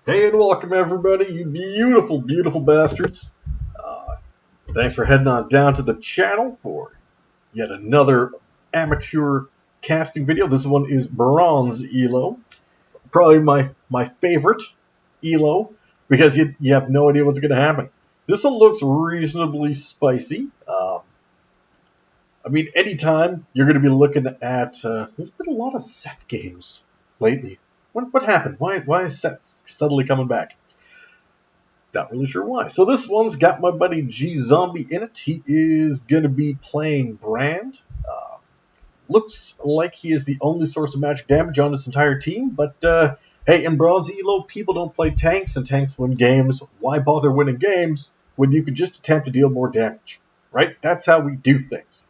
Hey and welcome everybody, you beautiful, beautiful bastards. Uh, Thanks for heading on down to the channel for yet another amateur casting video. This one is Bronze Elo. Probably my favorite Elo because you have no idea what's going to happen. This one looks reasonably spicy. I mean, anytime you're going to be looking at... there's been a lot of set games lately. What happened? Why is set suddenly coming back? Not really sure why. So this one's got my buddy GZombie in it. He is going to be playing Brand. Looks like he is the only source of magic damage on this entire team, but hey, in Bronze Elo, people don't play tanks, and tanks win games. Why bother winning games when you could just attempt to deal more damage? Right? That's how we do things.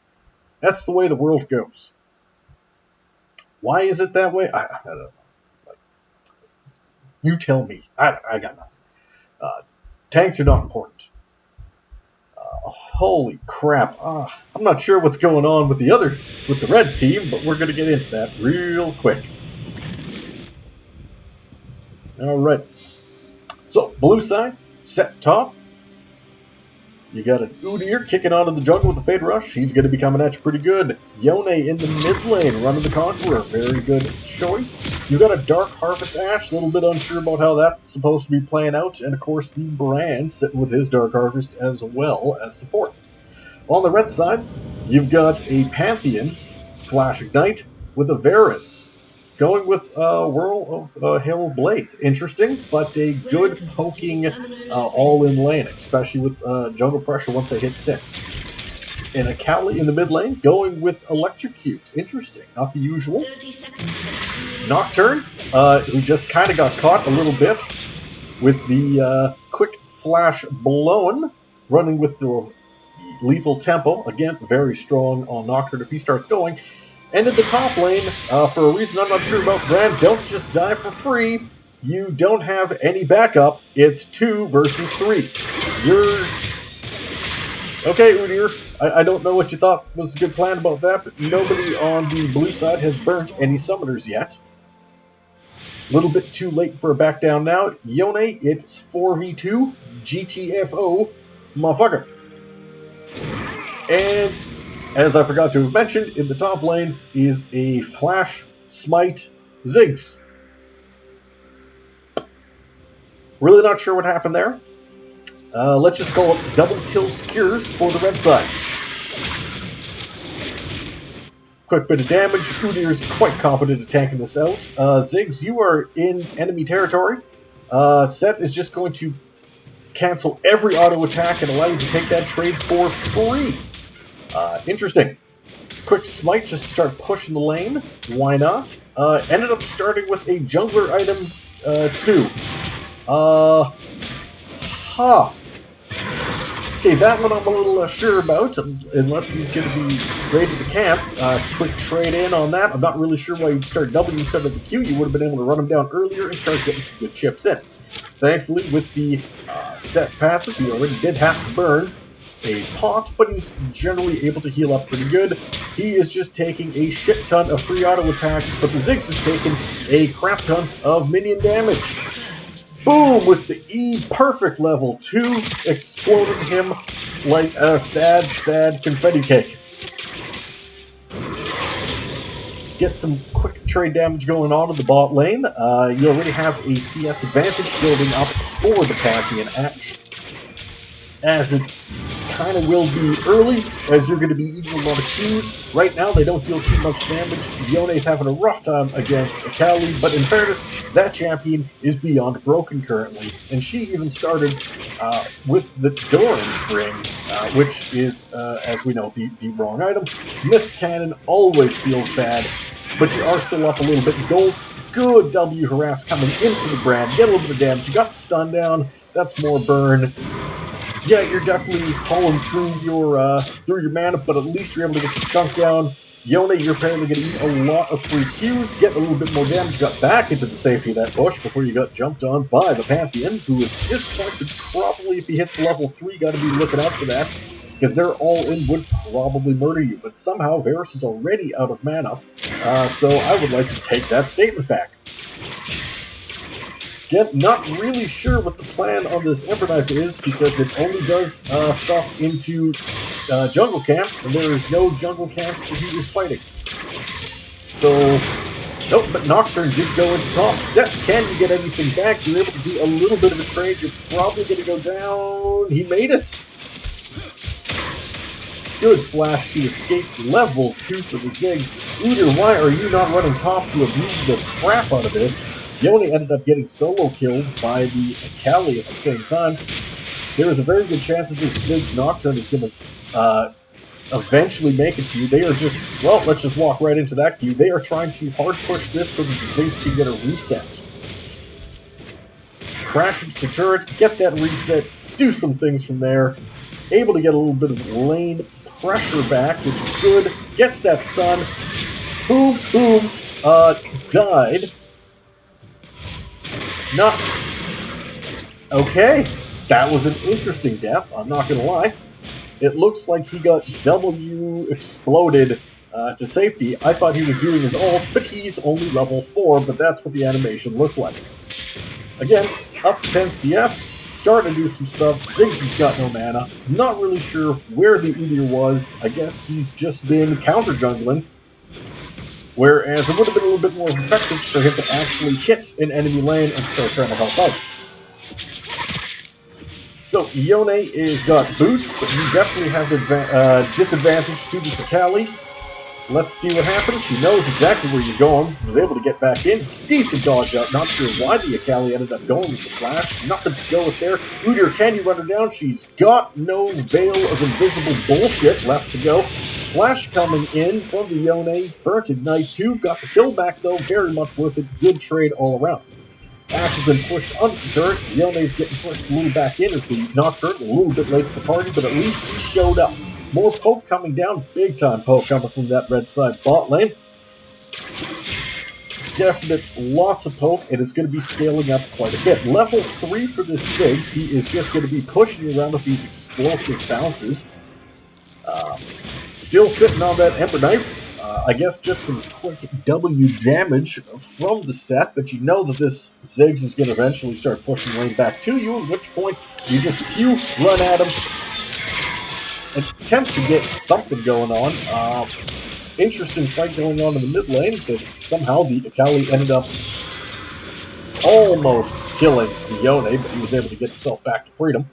That's the way the world goes. Why is it that way? I don't know. You tell me. I got nothing. Tanks are not important. Holy crap. I'm not sure what's going on with the red team, but we're going to get into that real quick. Alright. So, blue side, set top. You got an Udyr kicking on in the jungle with the Fade Rush. He's going to be coming at you pretty good. Yone in the mid lane, running the Conqueror. Very good choice. You got a Dark Harvest Ash. A little bit unsure about how that's supposed to be playing out. And, of course, the Brand sitting with his Dark Harvest as well as support. On the red side, you've got a Pantheon, Flash Ignite, with a Varus. Going with Whirl of Hail of Blades. Interesting, but a good poking all-in lane, especially with jungle pressure once they hit 6. And a Cowley in the mid lane, going with Electrocute. Interesting, not the usual. Nocturne, who just kind of got caught a little bit with the quick flash blown, running with the lethal tempo. Again, very strong on Nocturne if he starts going. And in the top lane, for a reason I'm not sure about, Brand, don't just die for free. You don't have any backup. It's 2 versus 3. Okay, Udyr, I don't know what you thought was a good plan about that, but nobody on the blue side has burnt any summoners yet. A little bit too late for a back down now. Yone, it's 4v2. GTFO, motherfucker. And... as I forgot to have mentioned, in the top lane is a Flash, Smite, Ziggs. Really not sure what happened there. Let's just call it double kill secures for the red side. Quick bit of damage. Udyr is quite competent at tanking this out. Ziggs, you are in enemy territory. Seth is just going to cancel every auto attack and allow you to take that trade for free. Interesting. Quick smite just to start pushing the lane. Why not? Ended up starting with a jungler item, too. Okay, that one I'm a little less sure about, unless he's going to be raided to camp. Quick trade in on that. I'm not really sure why you'd start W instead of the Q. You would have been able to run him down earlier and start getting some good chips in. Thankfully, with the set passive, he already did have to burn a pot, but he's generally able to heal up pretty good. He is just taking a shit ton of free auto attacks, but the Ziggs is taking a crap ton of minion damage. Boom! With the E perfect level 2, exploded him like a sad, sad confetti cake. Get some quick trade damage going on in the bot lane. You already have a CS advantage building up for the Pantheon Ash, as it kind of will be early, as you're going to be eating a lot of Qs. Right now, they don't deal too much damage. Yone's having a rough time against Akali, but in fairness, that champion is beyond broken currently. And she even started with the Doran's Ring, which is, as we know, the wrong item. Mist Cannon always feels bad, but you are still up a little bit in gold. Good W harass coming into the Brand. Get a little bit of damage. You got the stun down. That's more burn. Yeah, you're definitely pulling through your mana, but at least you're able to get the chunk down. Yone, you're apparently going to eat a lot of free Qs, get a little bit more damage, got back into the safety of that bush before you got jumped on by the Pantheon, who at this point could probably, if he hits level 3, got to be looking out for that, because they're all in would probably murder you. But somehow Varus is already out of mana, so I would like to take that statement back. Again, not really sure what the plan on this Emperor Knife is, because it only does stuff into jungle camps, and there is no jungle camps that he is fighting. So, nope, but Nocturne did go into top. Seth, can you get anything back? You're able to do a little bit of a trade. You're probably going to go down. He made it. Good flash to escape. Level 2 for the Ziggs. Udyr, why are you not running top to abuse the crap out of this? Yone ended up getting solo killed by the Akali at the same time. There is a very good chance that this Ziggs Nocturne is going to eventually make it to you. They are just, well, let's just walk right into that queue. They are trying to hard push this so that the Ziggs can get a reset. Crash into the turret, get that reset, do some things from there. Able to get a little bit of lane pressure back, which is good. Gets that stun. Boom, boom. Died. Not. Okay. That was an interesting death, I'm not going to lie. It looks like he got W exploded to safety. I thought he was doing his ult, but he's only level 4, but that's what the animation looked like. Again, up 10 CS, starting to do some stuff. Ziggs has got no mana. Not really sure where the Udyr was. I guess he's just been counter-jungling. Whereas it would have been a little bit more effective for him to actually hit an enemy lane and start trying to help out. So, Yone is got boots, but you definitely have the disadvantage to the Akali. Let's see what happens. She knows exactly where you're going. Was able to get back in. Decent dodge out. Not sure why the Akali ended up going with the flash. Nothing to go with there. Udyr, can you run her down? She's got no veil of invisible bullshit left to go. Flash coming in from the Yone. Burnt Ignite 2. Got the kill back though. Very much worth it. Good trade all around. Ash has been pushed under the turret. Yone's getting pushed a little back in as the Nocturne. A little bit late to the party, but at least he showed up. More poke coming down. Big time poke coming from that red side bot lane. Definite lots of poke. It is going to be scaling up quite a bit. Level 3 for this Ziggs. He is just going to be pushing around with these explosive bounces. Still sitting on that Emperor Knife. I guess just some quick W damage from the set, but you know that this Ziggs is going to eventually start pushing lane back to you, at which point you just run at him, attempt to get something going on. Interesting fight going on in the mid lane, but somehow the Akali ended up almost killing the Yone, but he was able to get himself back to freedom.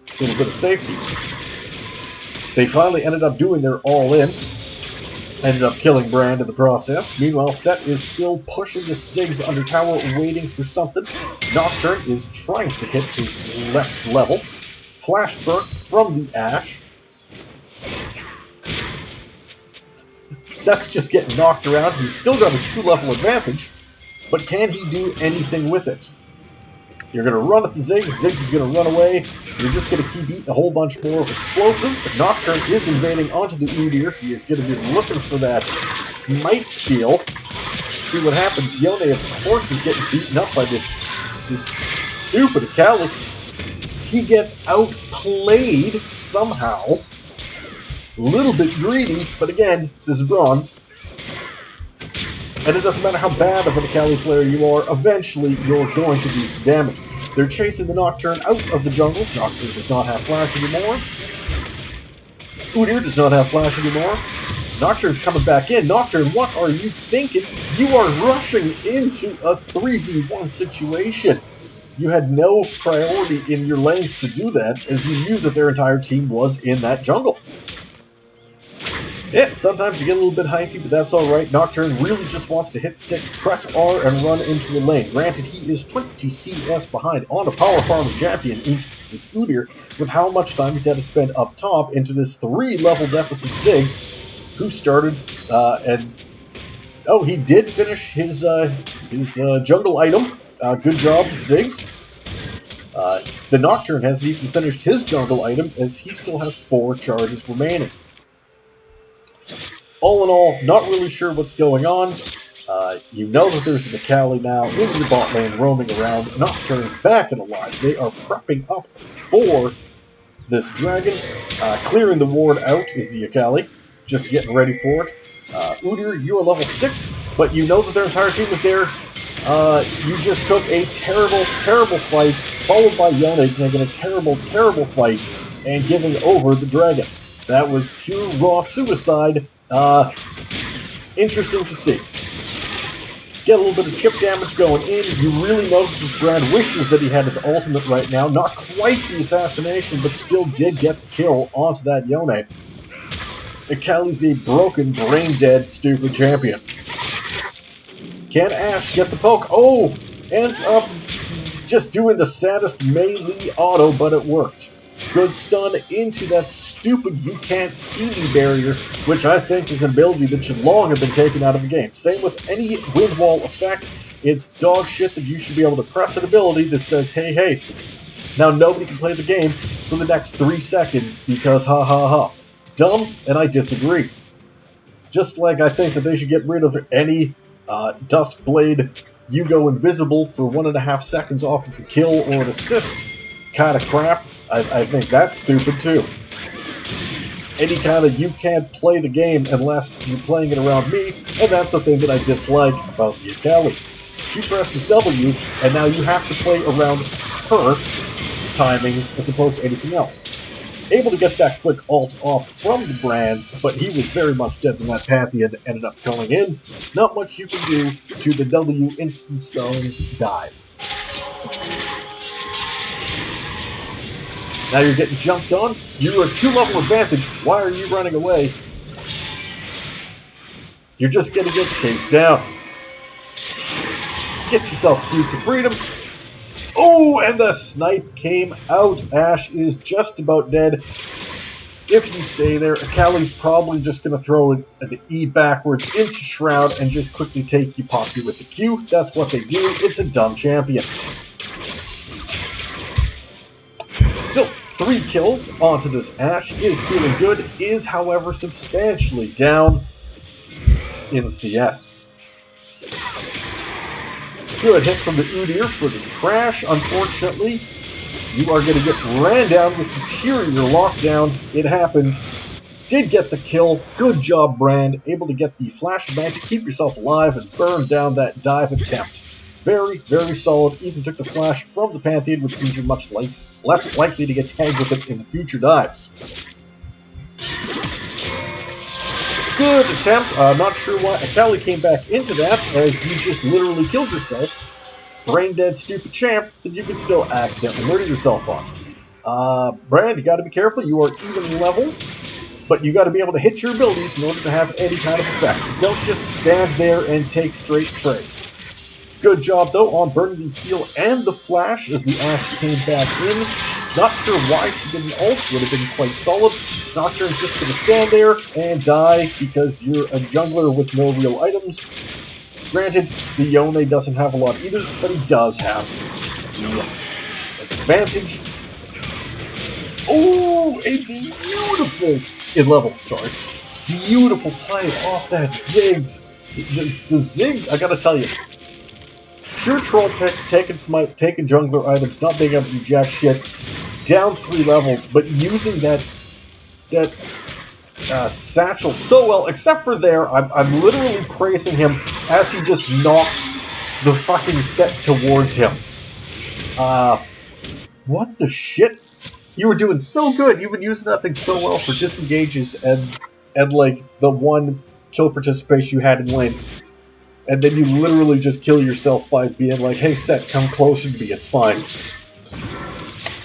A little bit of safety. They finally ended up doing their all-in. Ended up killing Brand in the process. Meanwhile, Set is still pushing the Ziggs under tower, waiting for something. Nocturne is trying to hit his next level. Flash burn from the Ashe. Set's just getting knocked around. He's still got his 2-level advantage, but can he do anything with it? You're going to run at the Ziggs. Ziggs is going to run away. You're just going to keep eating a whole bunch more of explosives. Nocturne is invading onto the Udyr. He is going to be looking for that Smite steal. See what happens. Yone, of course, is getting beaten up by this stupid Akali. He gets outplayed somehow. A little bit greedy, but again, this is bronze. And it doesn't matter how bad of an Akali player you are, eventually you're going to do some damage. They're chasing the Nocturne out of the jungle. Nocturne does not have flash anymore. Udyr does not have flash anymore. Nocturne's coming back in. Nocturne, what are you thinking? You are rushing into a 3v1 situation. You had no priority in your lanes to do that, as you knew that their entire team was in that jungle. Yeah, sometimes you get a little bit hypey, but that's alright. Nocturne really just wants to hit 6, press R, and run into a lane. Granted, he is 20 CS behind on a power farm champion in this Udyr, with how much time he's had to spend up top into this 3-level deficit Ziggs, who started, he did finish his jungle item. Good job, Ziggs. The Nocturne hasn't even finished his jungle item, as he still has 4 charges remaining. All in all, not really sure what's going on. You know that there's an Akali now in the bot lane roaming around. Nocturne's back and alive. They are prepping up for this dragon. Clearing the ward out is the Akali. Just getting ready for it. Udyr, you are level 6, but you know that their entire team is there. You just took a terrible, terrible fight, followed by Yone taking a terrible, terrible fight, and giving over the dragon. That was pure raw suicide. Interesting to see. Get a little bit of chip damage going in. You really notice this Brad wishes that he had his ultimate right now. Not quite the assassination, but still did get the kill onto that Yone. Akali's a broken, brain-dead, stupid champion. Can Ashe get the poke? Oh! Ends up just doing the saddest melee auto, but it worked. Good stun into that stupid you can't see me barrier, which I think is an ability that should long have been taken out of the game. Same with any wind wall effect. It's dog shit that you should be able to press an ability that says, hey, hey, now nobody can play the game for the next 3 seconds because ha ha ha. Dumb, and I disagree. Just like I think that they should get rid of any Duskblade, you go invisible for 1.5 seconds off of a kill or an assist kind of crap. I think that's stupid too. Any kind of you can't play the game unless you're playing it around me, and that's the thing that I dislike about the Akali. She presses W, and now you have to play around her timings as opposed to anything else. Able to get that quick ult off from the Brand, but he was very much dead when that Pantheon ended up going in. Not much you can do to the W instant stone dive. Now you're getting jumped on. You're a 2-level advantage. Why are you running away? You're just gonna get chased down. Get yourself queued to freedom. Oh, and the snipe came out. Ashe is just about dead. If you stay there, Akali's probably just going to throw an E backwards into Shroud and just quickly take you, pop you with the Q. That's what they do. It's a dumb champion. Still, 3 kills onto this Ashe. Is feeling good. Is, however, substantially down in CS. Good hit from the Udyr for the crash. Unfortunately, you are going to get ran down with superior lockdown. It happened. Did get the kill. Good job, Brand. Able to get the flashbang to keep yourself alive and burn down that dive attempt. Very, very solid. Even took the flash from the Pantheon, which means you're much less likely to get tagged with it in future dives. Good attempt. Not sure why Akali came back into that, as you just literally killed yourself. Brain dead, stupid champ that you can still accidentally murder yourself on. Brand, you got to be careful. You are even level, but you got to be able to hit your abilities in order to have any kind of effect. Don't just stand there and take straight trades. Good job, though, on burning the heal and the flash as the Ashe came back in. Not sure why she didn't ult, would have been quite solid. Nocturne's just going to stand there and die because you're a jungler with no real items. Granted, the Yone doesn't have a lot either, but he does have the advantage. Oh, a beautiful in-level start. Beautiful play off that Ziggs. The Ziggs, I gotta tell you, pure troll pick, taking Smite, taking jungler items, not being able to do jack shit, down 3 levels, but using that satchel so well, except for there, I'm literally praising him as he just knocks the fucking set towards him. What the shit? You were doing so good. You've been using that thing so well for disengages and like the 1 kill participation you had in lane. And then you literally just kill yourself by being like, hey, Set, come closer to me, it's fine.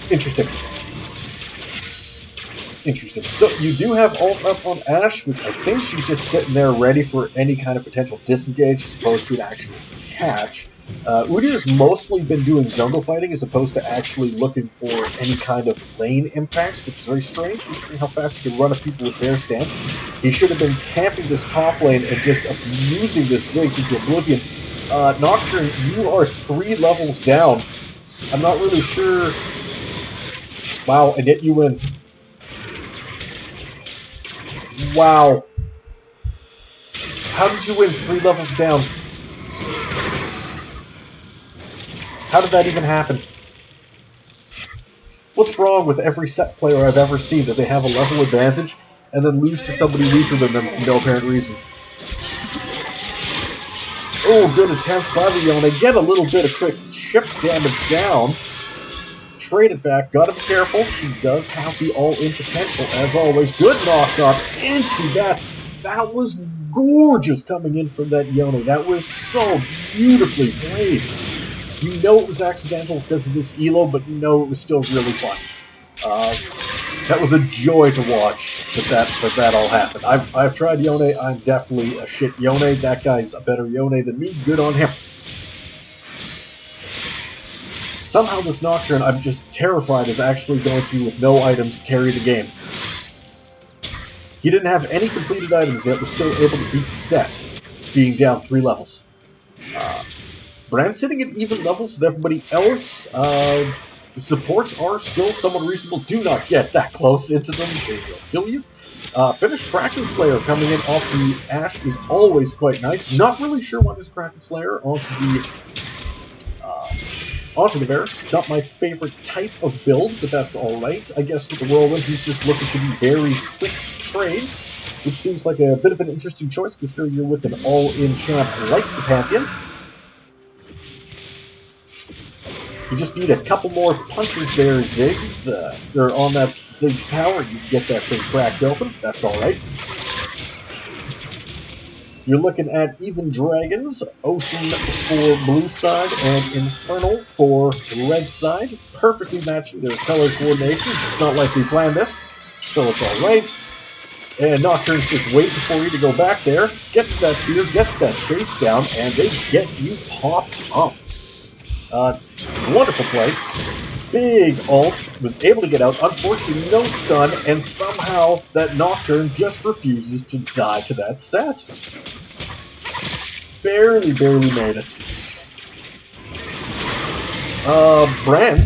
Interesting. Interesting. So you do have ult up on Ashe, which I think she's just sitting there ready for any kind of potential disengage as opposed to an actual catch. Udyr's mostly been doing jungle fighting as opposed to actually looking for any kind of lane impacts, which is very strange considering how fast he can run at people with their stance. He should have been camping this top lane and just abusing this Ziggs into oblivion. Nocturne, you are 3 levels down. I'm not really sure. Wow, and yet you win. Wow. How did you win 3 levels down? How did that even happen? What's wrong with every set player I've ever seen that they have a level advantage and then lose to somebody weaker than them for no apparent reason? Oh, good attempt by the Yone. Get a little bit of quick chip damage down. Trade it back. Gotta be careful. She does have the all-in potential, as always. Good knock up into that. That was gorgeous coming in from that Yone. That was so beautifully played. You know it was accidental because of this elo, but you know it was still really fun. That was a joy to watch that all happened. I've tried Yone. I'm definitely a shit Yone. That guy's a better Yone than me. Good on him. Somehow this Nocturne, I'm just terrified, is actually going to, with no items, carry the game. He didn't have any completed items yet, was still able to beat the set, being down 3 levels. Brand's sitting at even levels with everybody else. The supports are still somewhat reasonable. Do not get that close into them, they will kill you. Finished Kraken Slayer coming in off the Ashe is always quite nice. Not really sure why there's Kraken Slayer onto the Varus. Not my favorite type of build, but that's alright. I guess with the Whirlwind, he's just looking to do very quick trades, which seems like a bit of an interesting choice, considering you're with an all-in champ like the Pantheon. You just need a couple more punches there, Ziggs. They're on that Ziggs tower. You can get that thing cracked open. That's alright. You're looking at even dragons, Ocean for blue side, and Infernal for red side. Perfectly matching their color coordinations. It's not like we planned this, so it's alright. And Nocturne's just waiting for you to go back there, gets that spear, gets that chase down, and they get you popped up. Wonderful play. Big ult, was able to get out, unfortunately no stun, and somehow that Nocturne just refuses to die to that set. Barely made it. Brand,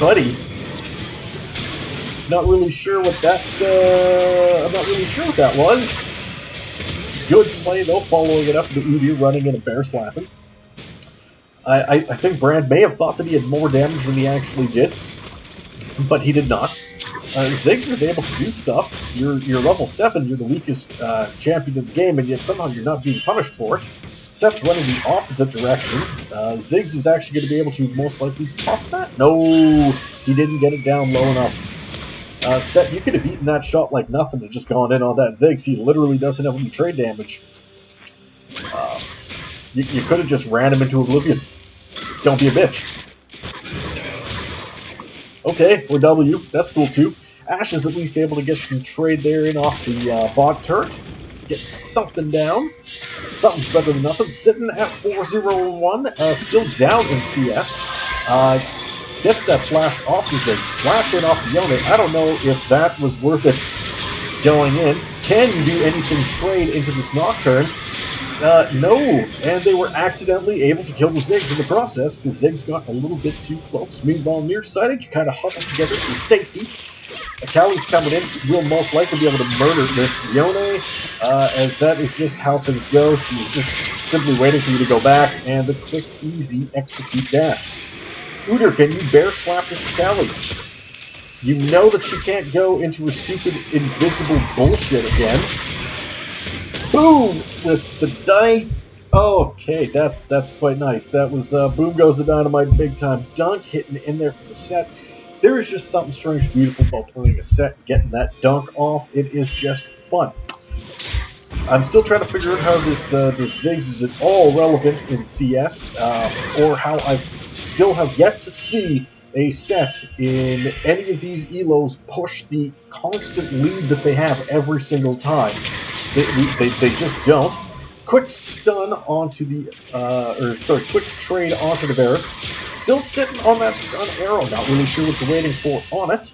buddy, not really sure what that, I'm not really sure what that was. Good play though, following it up with Udyr running in a bear slapping. I think Brand may have thought that he had more damage than he actually did, but he did not. Ziggs is able to do stuff. You're level 7, you're the weakest champion of the game, and yet somehow you're not being punished for it. Set's running the opposite direction. Ziggs is actually going to be able to most likely pop that. No, he didn't get it down low enough. Set, you could have eaten that shot like nothing and just gone in on that Ziggs. He literally doesn't have any trade damage. You could have just ran him into oblivion. Don't be a bitch. Okay, for W, that's cool too. Ashe is at least able to get some trade there in off the bot turret. Get something down. Something's better than nothing. Sitting at 4-0-1, still down in CS. Gets that flash off the Ziggs. Flash in off the Yone. I don't know if that was worth it going in. Can you do anything trade into this Nocturne? No, and they were accidentally able to kill the Ziggs in the process, because Ziggs got a little bit too close. Meanwhile, nearsighted, you kind of huddle together for safety. Akali's coming in, will most likely be able to murder this Yone, as that is just how things go. She's just simply waiting for you to go back, and the quick, easy execute dash. Udyr, can you bear slap this Akali? You know that she can't go into her stupid, invisible bullshit again. Boom! With the dynamite. Okay, that's quite nice. That was boom goes the dynamite, big time dunk hitting in there for the set. There is just something strange, beautiful about playing a set, and getting that dunk off. It is just fun. I'm still trying to figure out how this Ziggs is at all relevant in CS, or how I still have yet to see a set in any of these elos push the constant lead that they have every single time. They just don't. Quick stun onto the, quick trade onto the Varus. Still sitting on that stun arrow. Not really sure what you're waiting for on it.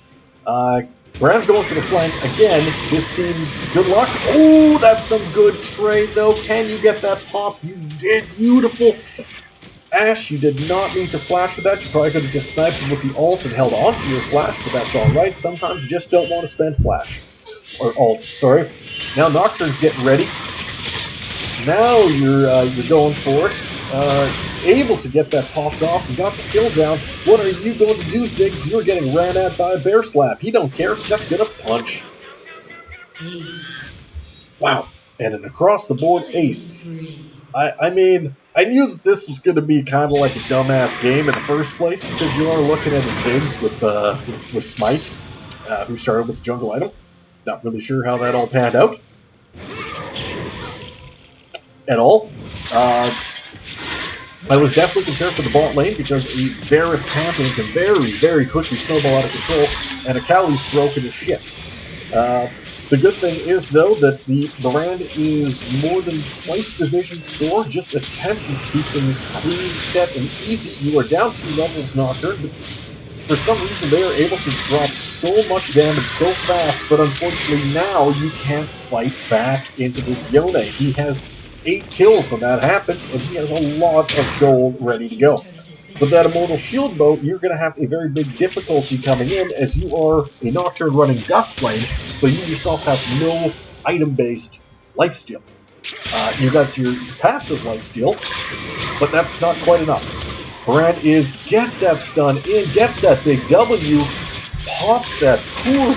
Brand's going for the flank. Again, this seems good luck. Oh, that's some good trade, though. Can you get that pop? You did. Beautiful. Ashe, you did not need to flash for that. You probably could have just sniped him with the ult and held on to your flash, but that's alright. Sometimes you just don't want to spend flash. Or ult, sorry. Now Nocturne's getting ready. Now you're going for it. Able to get that popped off and got the kill down. What are you going to do, Ziggs? You're getting ran at by a bear slap. He don't care. Set's gonna punch. Wow. And an across the board ace. I mean, I knew that this was going to be kind of like a dumbass game in the first place, because you are looking at a Ziggs with Smite, who started with the jungle item. Not really sure how that all panned out. At all. I was definitely concerned for the bot lane, because a Varus Pantheon can very, very quickly snowball out of control, and Akali's broken as shit. The good thing is, though, that the brand is more than twice the vision score, just attempting to keep things clean, set, and easy. You are down 2 levels, Nocturne, but for some reason they are able to drop so much damage so fast, but unfortunately now you can't fight back into this Yone. He has 8 kills when that happens, and he has a lot of gold ready to go. With that Immortal Shield bow, you're going to have a very big difficulty coming in, as you are a Nocturne running Dustblade, so you yourself have no item-based lifesteal. You got your passive lifesteal, but that's not quite enough. Brand gets that stun in, gets that big W, pops that poor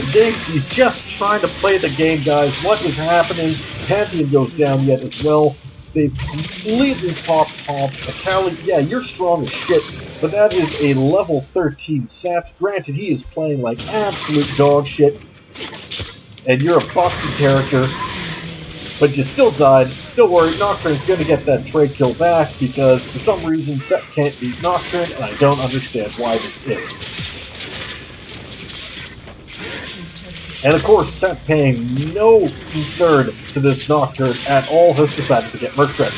Ziggs. He's just trying to play the game, guys. What is happening? Pantheon goes down yet as well. They've completely popped Akali. Yeah, you're strong as shit, but that is a level 13 set. Granted, he is playing like absolute dog shit, and you're a busted character, but you still died. Don't worry, Nocturne's going to get that trade kill back, because for some reason Set can't beat Nocturne, and I don't understand why this is. And of course, Set, paying no concern to this Nocturne at all, has decided to get Merc ready.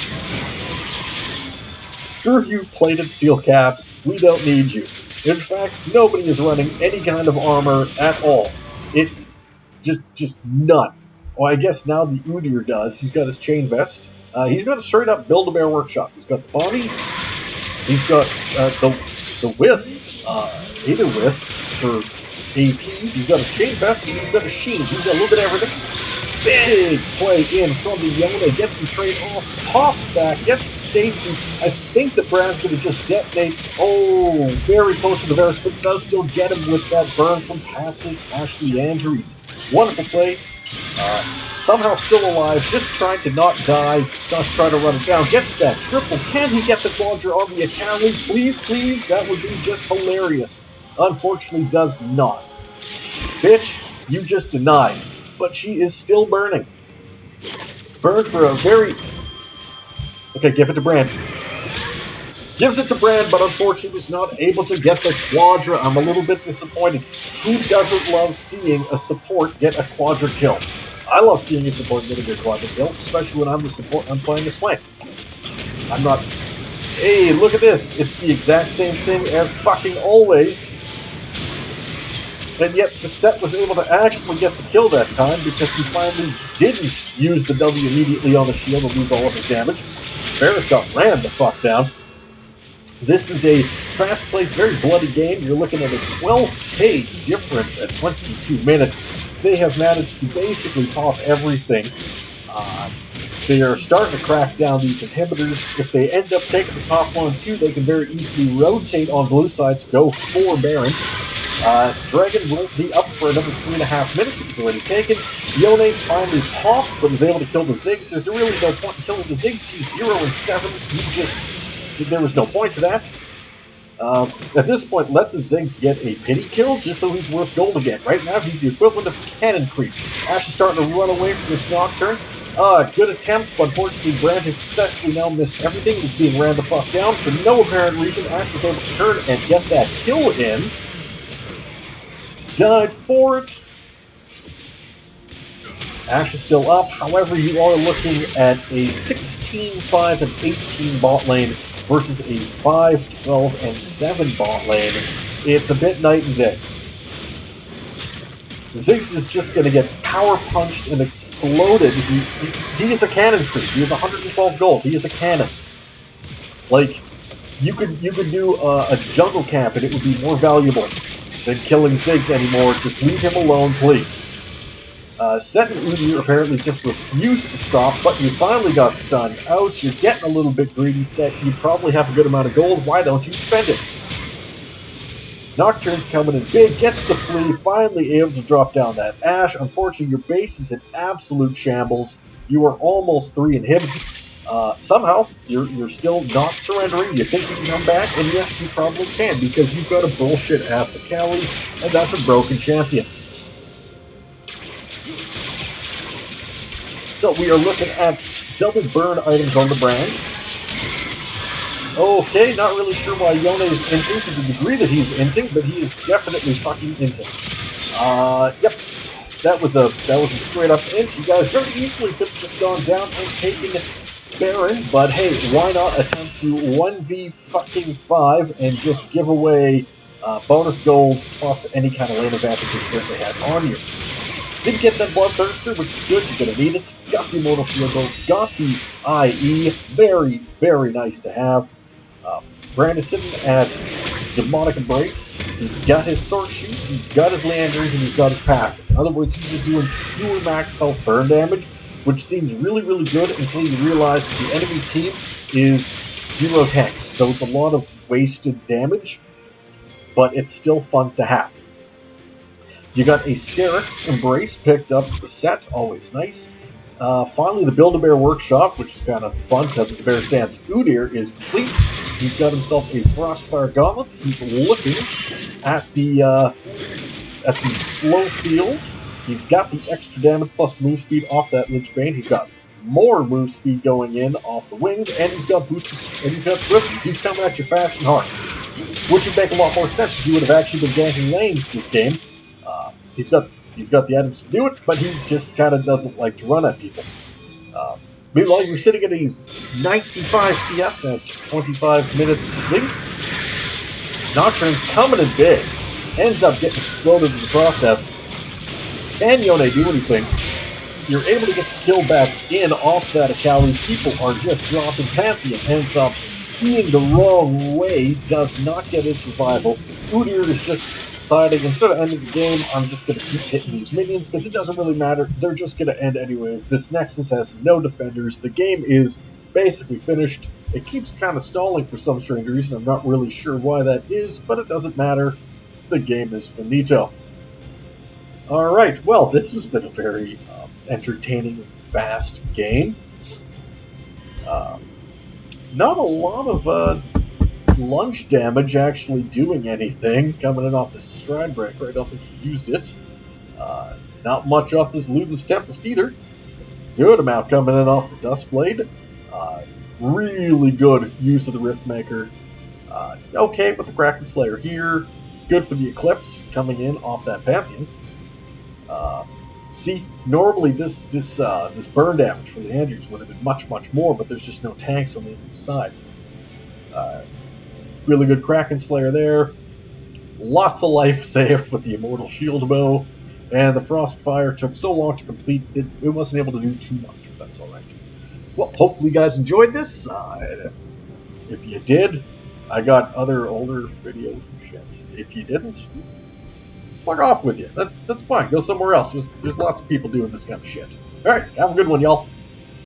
Screw you, plated steel caps. We don't need you. In fact, nobody is running any kind of armor at all. It just none. Well, I guess now the Udyr does. He's got his chain vest. He's got a straight up Build-A-Bear workshop. He's got the bodies. He's got the Wisp, Ada Wisp for AP, he's got a chain vest, and he's got a sheen. He's got a little bit of everything. Big play in from the Yone, gets him trade off, pops back, gets safety. I think the Brand's going to just detonate. Oh, very close to the Varus, but does still get him with that burn from passive / Leandries. Wonderful play. Somehow still alive, just trying to not die, just trying to run it down. Gets that triple. Can he get the Quadra on the Akali? Please, please, that would be just hilarious. Unfortunately does not. Bitch, you just denied. But she is still burning. Burned for a very... Okay, give it to Brand. Gives it to Brand, but unfortunately was not able to get the Quadra. I'm a little bit disappointed. Who doesn't love seeing a support get a Quadra kill? I love seeing a support get a good Quadra kill, especially when I'm the support I'm playing a Smite. I'm not... Hey, look at this. It's the exact same thing as fucking always. And yet the Set was able to actually get the kill that time, because he finally didn't use the W immediately on the shield and lose all of his damage. Varus got ran the fuck down. This is a fast-paced, very bloody game. You're looking at a 12k difference at 22 minutes. They have managed to basically pop everything. They are starting to crack down these inhibitors. If they end up taking the top 1 and 2, they can very easily rotate on blue side to go for Baron. Dragon will be up for another 3.5 minutes. It's already taken. Yone finally pops, but is able to kill the Ziggs. There's really no point in killing the Ziggs. He's 0 and 7. There was no point to that. At this point, let the Ziggs get a pity kill, just so he's worth gold again. Right now, he's the equivalent of Cannon Creep. Ash is starting to run away from this Nocturne. Good attempt, but unfortunately Brand has successfully now missed everything. He's being ran the fuck down. For no apparent reason, Ash was able to turn and get that kill in. Died for it. Ash is still up. However, you are looking at a 16, 5, and 18 bot lane versus a 5, 12, and 7 bot lane. It's a bit night and day. Ziggs is just going to get power punched and exploded. He is a cannon creep. He has 112 gold. He is a cannon. Like, you could do a jungle camp and it would be more valuable than killing Ziggs anymore. Just leave him alone, please. Set and Udyr apparently just refused to stop, but you finally got stunned out. You're getting a little bit greedy, Set. You probably have a good amount of gold. Why don't you spend it? Nocturne's coming in big, gets the flea, finally able to drop down that Ash. Unfortunately, your base is in absolute shambles. You are almost 3 inhibited. Somehow, you're still not surrendering. You think you can come back, and yes, you probably can, because you've got a bullshit-ass Akali, and that's a broken champion. So we are looking at double burn items on the brand. Okay, not really sure why Yone is inting to the degree that he's inting, but he is definitely fucking inting. Yep. That was a straight up int. You guys very easily could have just gone down and taken Baron, but hey, why not attempt to 1v5 and just give away bonus gold plus any kind of lane advantages that they had on you. Did get that Bloodthirster, which is good, you're going to need it. Got the Immortal Shield, got the IE, very, very nice to have. Brand is sitting at Demonic Embrace. He's got his Sword Shoots, he's got his Leanders, and he's got his passive. In other words, he's just doing pure max health burn damage, which seems really, really good until you realize that the enemy team is 0 tanks. So it's a lot of wasted damage, but it's still fun to have. You got a Sterix Embrace picked up the set, always nice. Finally, the Build-A-Bear Workshop, which is kind of fun because the Bear Stance Udyr is complete. He's got himself a Frostfire Gauntlet. He's looking at the slow field. He's got the extra damage plus move speed off that Lichbane. He's got more move speed going in off the wings, and he's got boosts, and he's got swifties. He's coming at you fast and hard, which would make a lot more sense if you would have actually been ganking lanes this game. He's got the items to do it, but he just kind of doesn't like to run at people. Meanwhile, you're sitting at these 95 CS at 25 minutes Ziggs. Nocturne's coming in big. Ends up getting exploded in the process. Can Yone do anything? You're able to get the kill back in off that Akali. People are just dropping Pantheon. Ends up being the wrong way. Does not get his survival. Udyr is just deciding, instead of ending the game, I'm just going to keep hitting these minions, because it doesn't really matter. They're just going to end anyways. This Nexus has no defenders. The game is basically finished. It keeps kind of stalling for some strange reason. I'm not really sure why that is, but it doesn't matter. The game is finito. Alright, well, this has been a very entertaining, fast game. Not a lot of lunge damage actually doing anything. Coming in off the Stride Breaker, I don't think he used it. Not much off this Luden's Tempest either. Good amount coming in off the Duskblade. Really good use of the Riftmaker. Okay, but the Kraken Slayer here. Good for the Eclipse coming in off that Pantheon. See, normally this burn damage for the Andrews would have been much, much more, but there's just no tanks on the other side. Really good Kraken Slayer there. Lots of life saved with the Immortal Shield Bow. And the Frostfire took so long to complete, it wasn't able to do too much, but that's alright. Well, hopefully you guys enjoyed this. If you did, I got other older videos and shit. If you didn't, fuck off with you. That's fine. Go somewhere else. There's lots of people doing this kind of shit. Alright, have a good one, y'all.